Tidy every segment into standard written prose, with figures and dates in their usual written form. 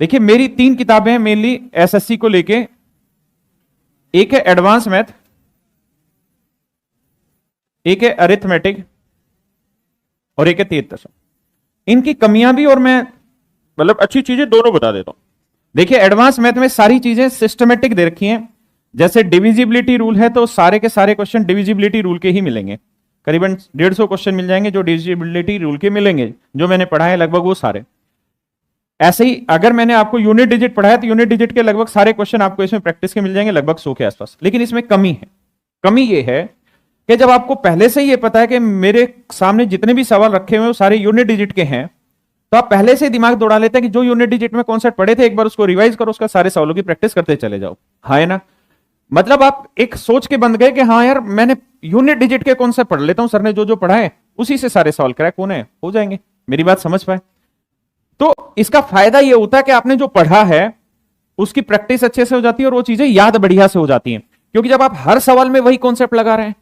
देखिए मेरी 3 किताबें हैं मेनली एसएससी को लेके। एक है एडवांस मैथ, एक है अरिथमेटिक और एक है 73। इनकी कमियां भी और मैं मतलब अच्छी चीजें दोनों बता देता हूं। देखिए एडवांस मैथ में सारी चीजें सिस्टमेटिक दे रखी हैं। जैसे डिविजिबिलिटी रूल है तो सारे के सारे क्वेश्चन डिविजिबिलिटी रूल के ही मिलेंगे। करीबन 150 क्वेश्चन मिल जाएंगे जो डिविजिबिलिटी रूल के मिलेंगे, जो मैंने पढ़ा है लगभग वो सारे। ऐसे ही अगर मैंने आपको यूनिट डिजिट पढ़ाया तो यूनिट डिजिट के लगभग सारे क्वेश्चन आपको इसमें प्रैक्टिस के मिल जाएंगे, लगभग 100 के आसपास। लेकिन इसमें कमी है। कमी ये है कि जब आपको पहले से ये पता है कि मेरे सामने जितने भी सवाल रखे हुए वो सारे यूनिट डिजिट के हैं, तो आप पहले से दिमाग दौड़ा लेते हैं कि जो यूनिट डिजिट में कॉन्सेप्ट पढ़े थे एक बार उसको रिवाइज करो, उसका सारे सवालों की प्रैक्टिस करते चले जाओ। हाँ है ना? मतलब आप एक सोच के बंद गए कि हाँ यार मैंने यूनिट डिजिट के कॉन्सेप्ट पढ़ लेता हूं, सर ने जो जो पढ़ा है उसी से सारे सवाल क्रैक होने हो जाएंगे। मेरी बात समझ पाए? तो इसका फायदा यह होता है कि आपने जो पढ़ा है उसकी प्रैक्टिस अच्छे से हो जाती है और वो चीजें याद बढ़िया से हो जाती हैं। क्योंकि जब आप हर सवाल में वही कॉन्सेप्ट लगा रहे हैं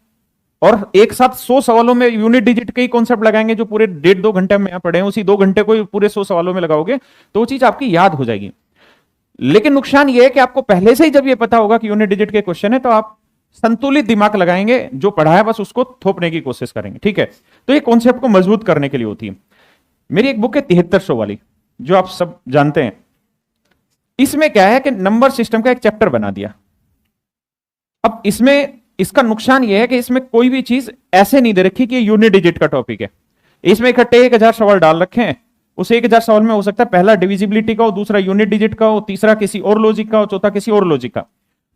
और एक साथ 100 सवालों में यूनिट डिजिट के ही कॉन्सेप्ट लगाएंगे जो पूरे 1.5-2 घंटे में पढ़े हैं, उसी 2 घंटे को पूरे 100 सवालों में लगाओगे तो वो चीज आपकी याद हो जाएगी। लेकिन नुकसान यह है कि आपको पहले से ही जब ये पता होगा कि यूनिट डिजिट के क्वेश्चन है तो आप संतुलित दिमाग लगाएंगे, जो पढ़ा है बस उसको थोपने की कोशिश करेंगे। ठीक है? तो ये कॉन्सेप्ट को मजबूत करने के लिए होती है। मेरी एक बुक है 7300 वाली, जो आप सब जानते हैं। इसमें क्या है कि नंबर सिस्टम का एक चैप्टर बना दिया। अब इसमें इसका नुकसान यह है कि इसमें कोई भी चीज ऐसे नहीं दे रखी कि यूनिट डिजिट का टॉपिक है। इसमें इकट्ठे 1000 सवाल डाल रखे हैं। उस 1000 सवाल में हो सकता है पहला डिविजिबिलिटी का हो, दूसरा यूनिट डिजिट का हो, तीसरा किसी और लॉजिक का हो, चौथा किसी और लॉजिक का।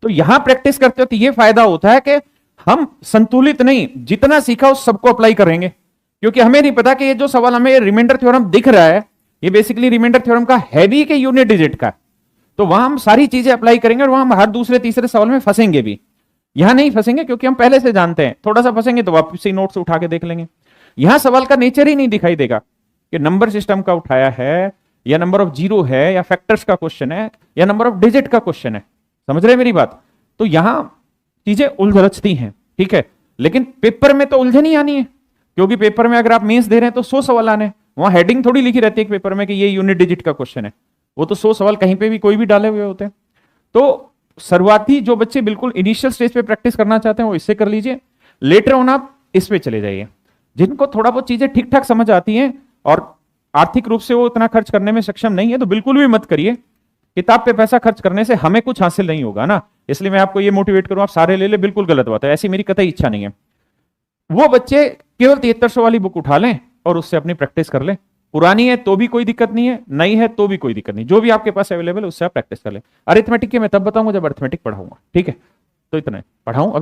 तो यहां प्रैक्टिस करते हो तो यह फायदा होता है कि हम संतुलित नहीं, जितना सीखा उस सबको अप्लाई करेंगे। क्योंकि हमें नहीं पता कि ये जो सवाल हमें रिमाइंडर थ्योरम दिख रहा है ये बेसिकली रिमाइंडर थ्योरम का है भी कि यूनिट डिजिट का। तो वहां हम सारी चीजें अप्लाई करेंगे और वहां हम हर दूसरे तीसरे सवाल में फंसेंगे भी। यहां नहीं फंसेंगे क्योंकि हम पहले से जानते हैं। थोड़ा सा फंसेंगे तो वापस से नोट्स उठा के देख लेंगे। यहां सवाल का नेचर ही नहीं दिखाई देगा कि नंबर सिस्टम का उठाया है या नंबर ऑफ जीरो है या फैक्टर्स का क्वेश्चन है या नंबर ऑफ डिजिट का क्वेश्चन है। समझ रहे हैं मेरी बात? तो यहां चीजें उलझती हैं। ठीक है? लेकिन पेपर में तो उलझन ही आनी है, क्योंकि पेपर में अगर आप मेंस दे रहे हैं तो 100 सवाल आने, वहां हेडिंग थोड़ी लिखी रहती है पेपर में कि ये यूनिट डिजिट का क्वेश्चन है। वो तो 100 सवाल कहीं पे भी कोई भी डाले हुए होते हैं। तो शुरुआती जो बच्चे बिल्कुल इनिशियल स्टेज पे प्रैक्टिस करना चाहते हैं वो इससे कर लीजिए। लेटर ऑन आप इस पे चले जाइए। जिनको थोड़ा बहुत चीजें ठीक ठाक समझ आती हैं और आर्थिक रूप से वो इतना खर्च करने में सक्षम नहीं है तो बिल्कुल भी मत करिए। किताब पे पैसा खर्च करने से हमें कुछ हासिल नहीं होगा ना, इसलिए मैं आपको ये मोटिवेट करूं आप सारे ले ले, बिल्कुल गलत बात है। ऐसी मेरी कतई इच्छा नहीं है। वो बच्चे केवल 7300 वाली बुक उठा लें और उससे अपनी प्रैक्टिस कर लें। पुरानी है तो भी कोई दिक्कत नहीं है, नई है तो भी कोई दिक्कत नहीं, जो भी आपके पास अवेलेबल है उससे आप प्रैक्टिस कर लें। अरिथमेटिक के मैं तब बताऊंगा जब अरिथमेटिक पढ़ाऊंगा। ठीक है? तो इतना पढ़ाऊं।